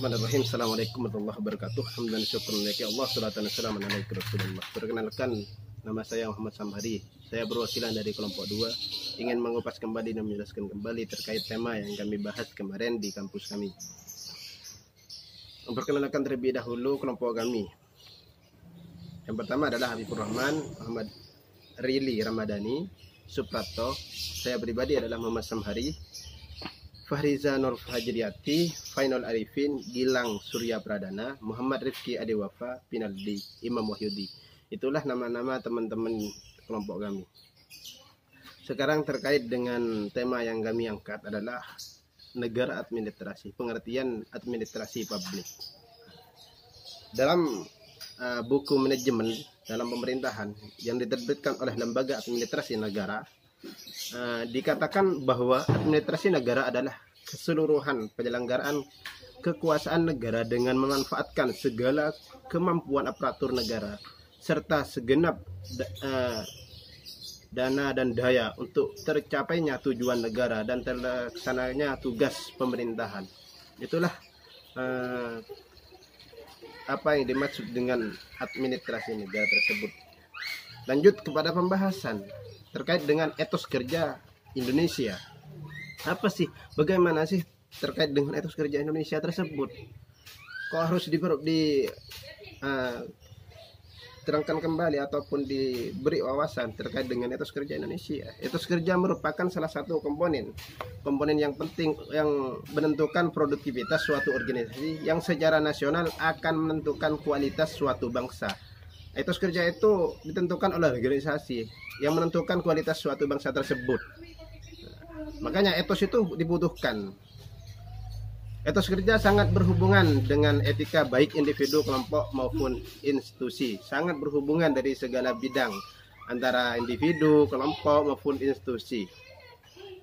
Bismillahirrahmanirrahim. Assalamualaikum warahmatullahi wabarakatuh. Hamdan syukran laki Allah, salatan wassalamu ala Rasulullah. Perkenalkan, nama saya Muhammad Samhari. Saya perwakilan dari kelompok 2, ingin mengupas kembali dan menjelaskan kembali terkait tema yang kami bahas kemarin di kampus kami. Memperkenalkan terlebih dahulu kelompok kami. Yang pertama adalah Habibur Rahman, Muhammad Rili Ramadhani, Suprapto. Saya pribadi adalah Muhammad Samhari, Fahriza Nur Fajriati, Fainal Arifin, Gilang Surya Pradana, Muhammad Rifki Adewafa, Pinaldi, Imam Wahyudi. Itulah nama-nama teman-teman kelompok kami. Sekarang terkait dengan tema yang kami angkat adalah negara administrasi, pengertian administrasi publik. Dalam buku manajemen dalam pemerintahan yang diterbitkan oleh Lembaga Administrasi Negara, dikatakan bahwa administrasi negara adalah keseluruhan penyelenggaraan kekuasaan negara dengan memanfaatkan segala kemampuan aparatur negara serta segenap dana dan daya untuk tercapainya tujuan negara dan terlaksananya tugas pemerintahan. Itulah apa yang dimaksud dengan administrasi negara tersebut. Lanjut kepada pembahasan terkait dengan etos kerja Indonesia. Apa sih? Bagaimana sih terkait dengan etos kerja Indonesia tersebut? Kok harus terangkan kembali ataupun diberi wawasan terkait dengan etos kerja Indonesia? Etos kerja merupakan salah satu komponen yang penting yang menentukan produktivitas suatu organisasi yang secara nasional akan menentukan kualitas suatu bangsa. Etos kerja itu ditentukan oleh organisasi yang menentukan kualitas suatu bangsa tersebut. Makanya etos itu dibutuhkan. Etos kerja sangat berhubungan dengan etika baik individu, kelompok maupun institusi. Sangat berhubungan dari segala bidang antara individu, kelompok maupun institusi.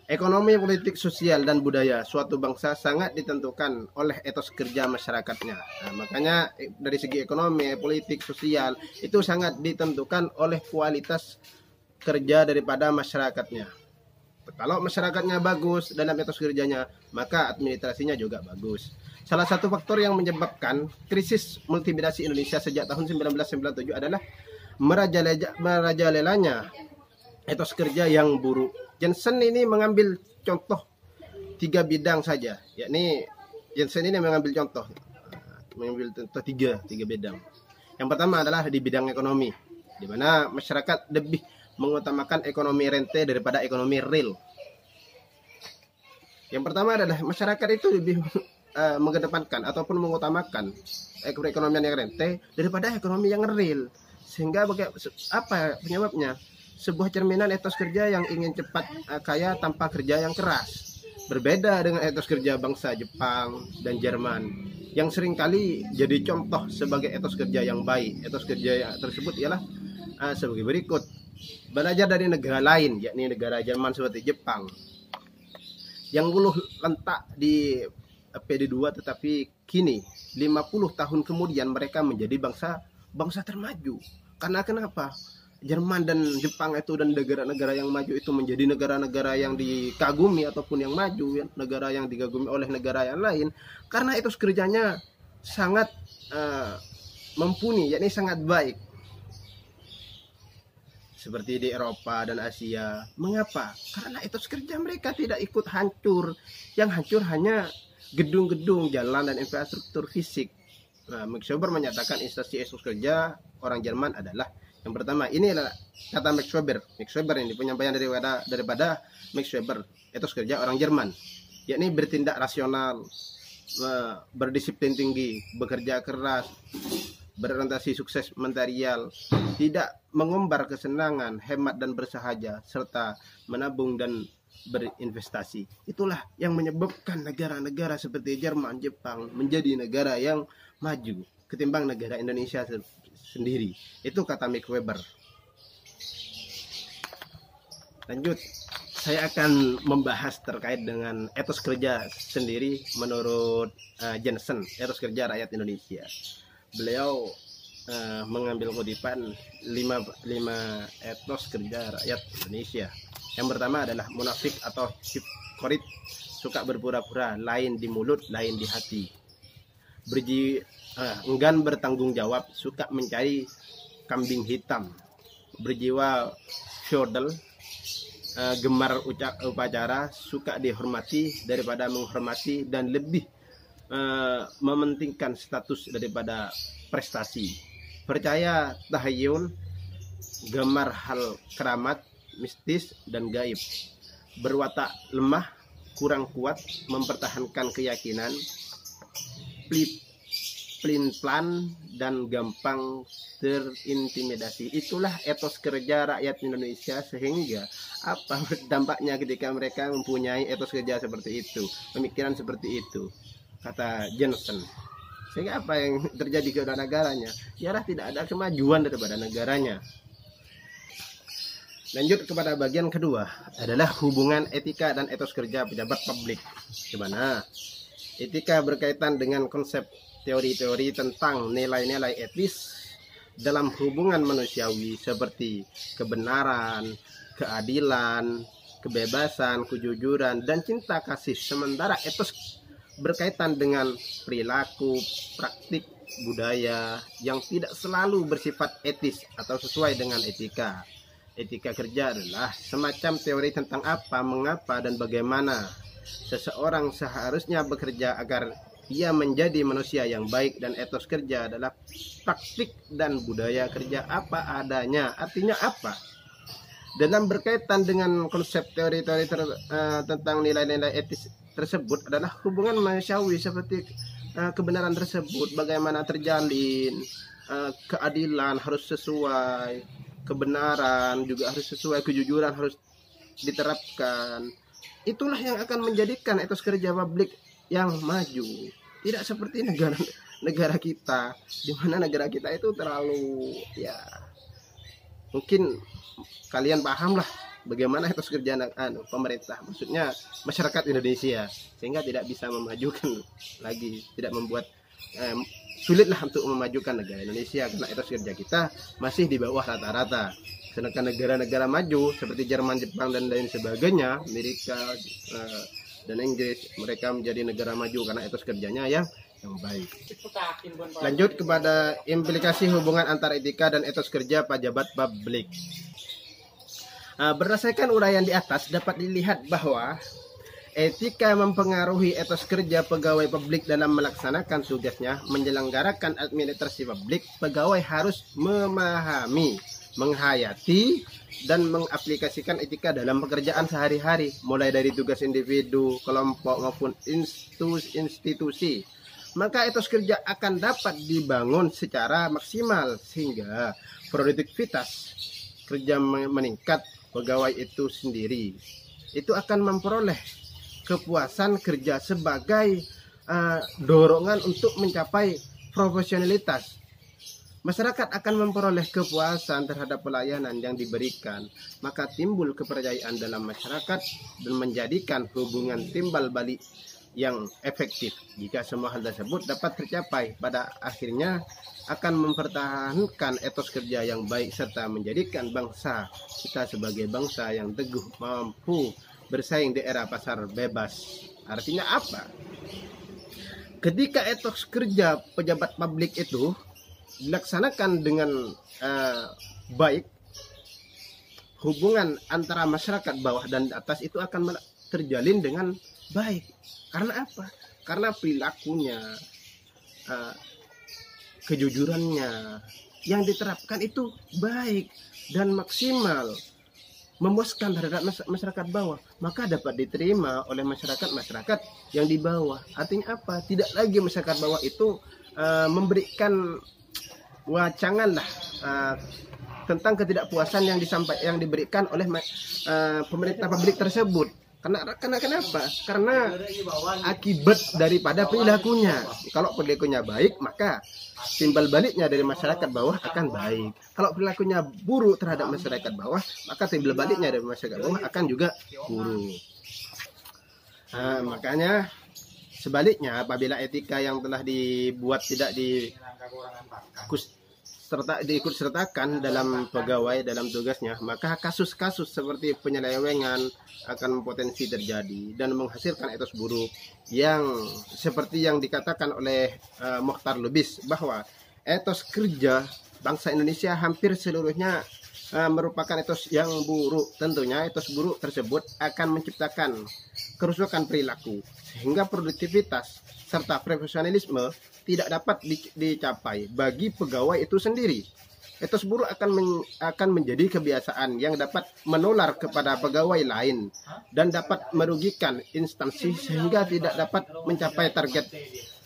Ekonomi, politik, sosial, dan budaya suatu bangsa sangat ditentukan oleh etos kerja masyarakatnya. Nah, makanya dari segi ekonomi, politik, sosial itu sangat ditentukan oleh kualitas kerja daripada masyarakatnya. Kalau masyarakatnya bagus dalam etos kerjanya, maka administrasinya juga bagus. Salah satu faktor yang menyebabkan krisis multimigrasi Indonesia sejak tahun 1997 adalah merajalelanya etos kerja yang buruk. Jensen ini mengambil contoh 3 bidang saja, yakni Jensen ini mengambil contoh 3 bidang. Yang pertama adalah di bidang ekonomi, di mana masyarakat lebih mengutamakan ekonomi rente daripada ekonomi real. Yang pertama adalah masyarakat itu lebih mengedepankan ataupun mengutamakan ekonomi yang rente daripada ekonomi yang real. Sehingga apa penyebabnya? Sebuah cerminan etos kerja yang ingin cepat kaya tanpa kerja yang keras. Berbeda dengan etos kerja bangsa Jepang dan Jerman yang seringkali jadi contoh sebagai etos kerja yang baik. Etos kerja tersebut ialah sebagai berikut. Belajar dari negara lain, yakni negara Jerman seperti Jepang, yang dulu letak di PD2 tetapi kini 50 tahun kemudian mereka menjadi bangsa termaju. Karena kenapa? Jerman dan Jepang itu dan negara-negara yang maju itu menjadi negara-negara yang dikagumi ataupun yang maju, ya, negara yang dikagumi oleh negara yang lain karena etos kerjanya sangat mumpuni, yakni sangat baik. Seperti di Eropa dan Asia. Mengapa? Karena etos kerja mereka tidak ikut hancur. Yang hancur hanya gedung-gedung, jalan, dan infrastruktur fisik. Nah, Max Weber menyatakan instansi etos kerja orang Jerman adalah yang pertama. Ini adalah kata Max Weber. Max Weber ini penyampaian daripada Max Weber. Etos kerja orang Jerman, yakni bertindak rasional, berdisiplin tinggi, bekerja keras, berorientasi sukses material, tidak mengumbar kesenangan, hemat dan bersahaja, serta menabung dan berinvestasi. Itulah yang menyebabkan negara-negara seperti Jerman, Jepang menjadi negara yang maju ketimbang negara Indonesia sendiri. Itu kata Max Weber. Lanjut, saya akan membahas terkait dengan etos kerja sendiri menurut Jensen, etos kerja rakyat Indonesia. Beliau mengambil kutipan 5 etos kerja rakyat Indonesia. Yang pertama adalah munafik atau hipokrit, suka berpura-pura, lain di mulut, lain di hati. enggan bertanggung jawab, suka mencari kambing hitam, berjiwa feodal, gemar upacara, suka dihormati daripada menghormati, dan lebih mementingkan status daripada prestasi. Percaya tahayul, gemar hal keramat, mistis, dan gaib. Berwatak lemah, kurang kuat, mempertahankan keyakinan, pelin-pelan, dan gampang terintimidasi. Itulah etos kerja rakyat Indonesia, sehingga apa dampaknya ketika mereka mempunyai etos kerja seperti itu, pemikiran seperti itu, kata Johnson. Sehingga apa yang terjadi kepada negaranya? Ialah tidak ada kemajuan daripada negaranya. Lanjut kepada bagian kedua, adalah hubungan etika dan etos kerja pejabat publik. Gimana? Etika berkaitan dengan konsep teori-teori tentang nilai-nilai etis dalam hubungan manusiawi seperti kebenaran, keadilan, kebebasan, kejujuran, dan cinta kasih. Sementara etos berkaitan dengan perilaku, praktik, budaya yang tidak selalu bersifat etis atau sesuai dengan etika. Etika kerja adalah semacam teori tentang apa, mengapa, dan bagaimana seseorang seharusnya bekerja agar ia menjadi manusia yang baik, dan etos kerja adalah praktik dan budaya kerja apa adanya. Artinya apa? Dalam berkaitan dengan konsep teori-teori tentang nilai-nilai etis tersebut adalah hubungan manusiawi seperti kebenaran tersebut, bagaimana terjalin, keadilan harus sesuai, kebenaran juga harus sesuai, kejujuran harus diterapkan. Itulah yang akan menjadikan etos kerja publik yang maju. Tidak seperti negara kita, di mana negara kita itu terlalu, ya mungkin kalian paham lah bagaimana etos kerja pemerintah, maksudnya masyarakat Indonesia, sehingga tidak bisa memajukan lagi, tidak membuat sulitlah untuk memajukan negara Indonesia, karena etos kerja kita masih di bawah rata-rata. Sedangkan negara-negara maju seperti Jerman, Jepang, dan lain sebagainya, Amerika dan Inggris, mereka menjadi negara maju karena etos kerjanya yang baik. Lanjut kepada implikasi hubungan antara etika dan etos kerja pejabat publik. Berdasarkan uraian di atas dapat dilihat bahwa etika mempengaruhi etos kerja pegawai publik dalam melaksanakan tugasnya. Menyelenggarakan administrasi publik, pegawai harus memahami, menghayati, dan mengaplikasikan etika dalam pekerjaan sehari-hari, mulai dari tugas individu, kelompok, maupun institusi. Maka etos kerja akan dapat dibangun secara maksimal sehingga produktivitas kerja meningkat. Pegawai itu sendiri itu akan memperoleh kepuasan kerja sebagai dorongan untuk mencapai profesionalitas. Masyarakat akan memperoleh kepuasan terhadap pelayanan yang diberikan, maka timbul kepercayaan dalam masyarakat dan menjadikan hubungan timbal balik yang efektif. Jika semua hal tersebut dapat tercapai, pada akhirnya akan mempertahankan etos kerja yang baik serta menjadikan bangsa kita sebagai bangsa yang teguh, mampu bersaing di era pasar bebas. Artinya apa? Ketika etos kerja pejabat publik itu dilaksanakan dengan baik, hubungan antara masyarakat bawah dan atas itu akan terjalin dengan baik. Karena apa? Karena perilakunya, kejujurannya yang diterapkan itu baik dan maksimal, memuaskan terhadap masyarakat bawah, maka dapat diterima oleh masyarakat yang di bawah. Artinya apa? Tidak lagi masyarakat bawah itu memberikan wacangan lah tentang ketidakpuasan yang diberikan oleh pemerintah publik tersebut. Karena kenapa? Karena akibat daripada perilakunya. Kalau perilakunya baik, maka timbal baliknya dari masyarakat bawah akan baik. Kalau perilakunya buruk terhadap masyarakat bawah, maka timbal baliknya dari masyarakat bawah akan juga buruk. Makanya sebaliknya, apabila etika yang telah dibuat tidak serta diikut sertakan dalam pegawai dalam tugasnya, maka kasus-kasus seperti penyelewengan akan potensi terjadi dan menghasilkan etos buruk yang seperti yang dikatakan oleh Mokhtar Lubis bahwa etos kerja bangsa Indonesia hampir seluruhnya merupakan etos yang buruk. Tentunya etos buruk tersebut akan menciptakan kerusakan perilaku sehingga produktivitas serta profesionalisme tidak dapat dicapai bagi pegawai itu sendiri. Etos buruk akan menjadi kebiasaan yang dapat menular kepada pegawai lain dan dapat merugikan instansi sehingga tidak dapat mencapai target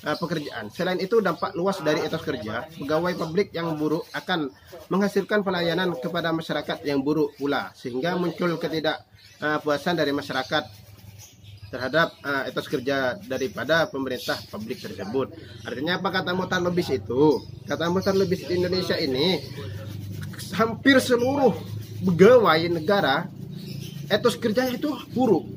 pekerjaan. Selain itu, dampak luas dari etos kerja pegawai publik yang buruk akan menghasilkan pelayanan kepada masyarakat yang buruk pula, sehingga muncul ketidakpuasan dari masyarakat terhadap etos kerja daripada pemerintah publik tersebut. Artinya apa kata Mokhtar Lubis itu? Kata Mokhtar Lubis di Indonesia ini hampir seluruh pegawai negara etos kerjanya itu buruk.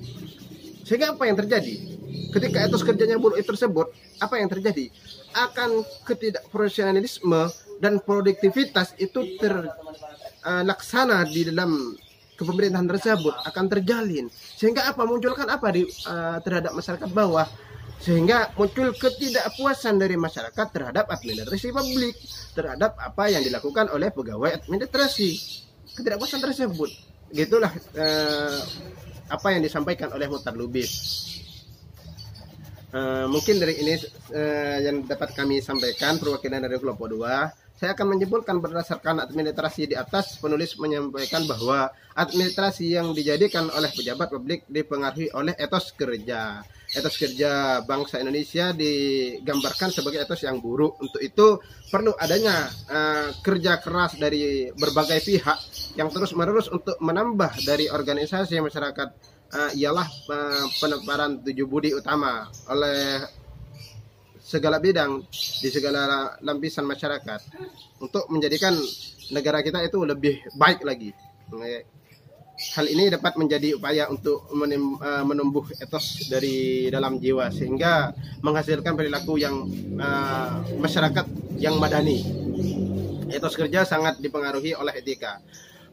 Sehingga apa yang terjadi? Ketika etos kerjanya buruk itu tersebut, apa yang terjadi? Akan ketidakprofesionalisme dan produktivitas itu terlaksana di dalam kepemerintahan tersebut akan terjalin, sehingga apa munculkan apa terhadap masyarakat bawah, sehingga muncul ketidakpuasan dari masyarakat terhadap administrasi publik, terhadap apa yang dilakukan oleh pegawai administrasi. Ketidakpuasan tersebut, gitulah apa yang disampaikan oleh Mokhtar Lubis. Mungkin dari ini yang dapat kami sampaikan perwakilan dari kelompok 2. Saya akan menyimpulkan berdasarkan administrasi di atas, penulis menyampaikan bahwa administrasi yang dijadikan oleh pejabat publik dipengaruhi oleh etos kerja. Etos kerja bangsa Indonesia digambarkan sebagai etos yang buruk. Untuk itu perlu adanya kerja keras dari berbagai pihak yang terus-menerus untuk menambah dari organisasi masyarakat, ialah penebaran 7 budi utama oleh segala bidang di segala lapisan masyarakat untuk menjadikan negara kita itu lebih baik lagi. Hal ini dapat menjadi upaya untuk menumbuh etos dari dalam jiwa sehingga menghasilkan perilaku yang masyarakat yang madani. Etos kerja sangat dipengaruhi oleh etika.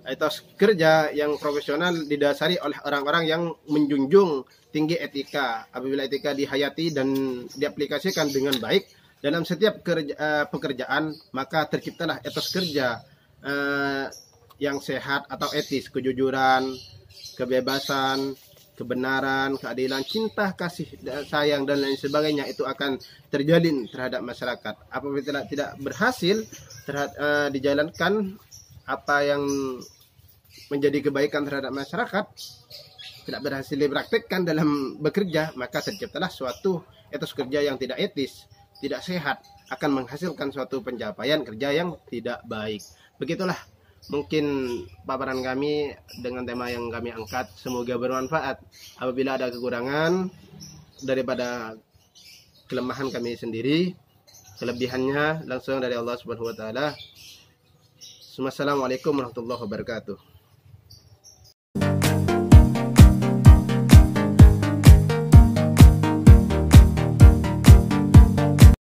Etos kerja yang profesional didasari oleh orang-orang yang menjunjung tinggi etika. Apabila etika dihayati dan diaplikasikan dengan baik dalam setiap pekerjaan, maka terciptalah etos kerja yang sehat atau etis, kejujuran, kebebasan, kebenaran, keadilan, cinta, kasih, sayang, dan lain sebagainya itu akan terjalin terhadap masyarakat. Apabila tidak berhasil dijalankan apa yang menjadi kebaikan terhadap masyarakat, tidak berhasil dipraktikkan dalam bekerja, maka terciptalah suatu etos kerja yang tidak etis, tidak sehat, akan menghasilkan suatu pencapaian kerja yang tidak baik. Begitulah mungkin paparan kami dengan tema yang kami angkat. Semoga bermanfaat. Apabila ada kekurangan daripada kelemahan kami sendiri, kelebihannya langsung dari Allah Subhanahu wa taala. Assalamualaikum warahmatullahi wabarakatuh.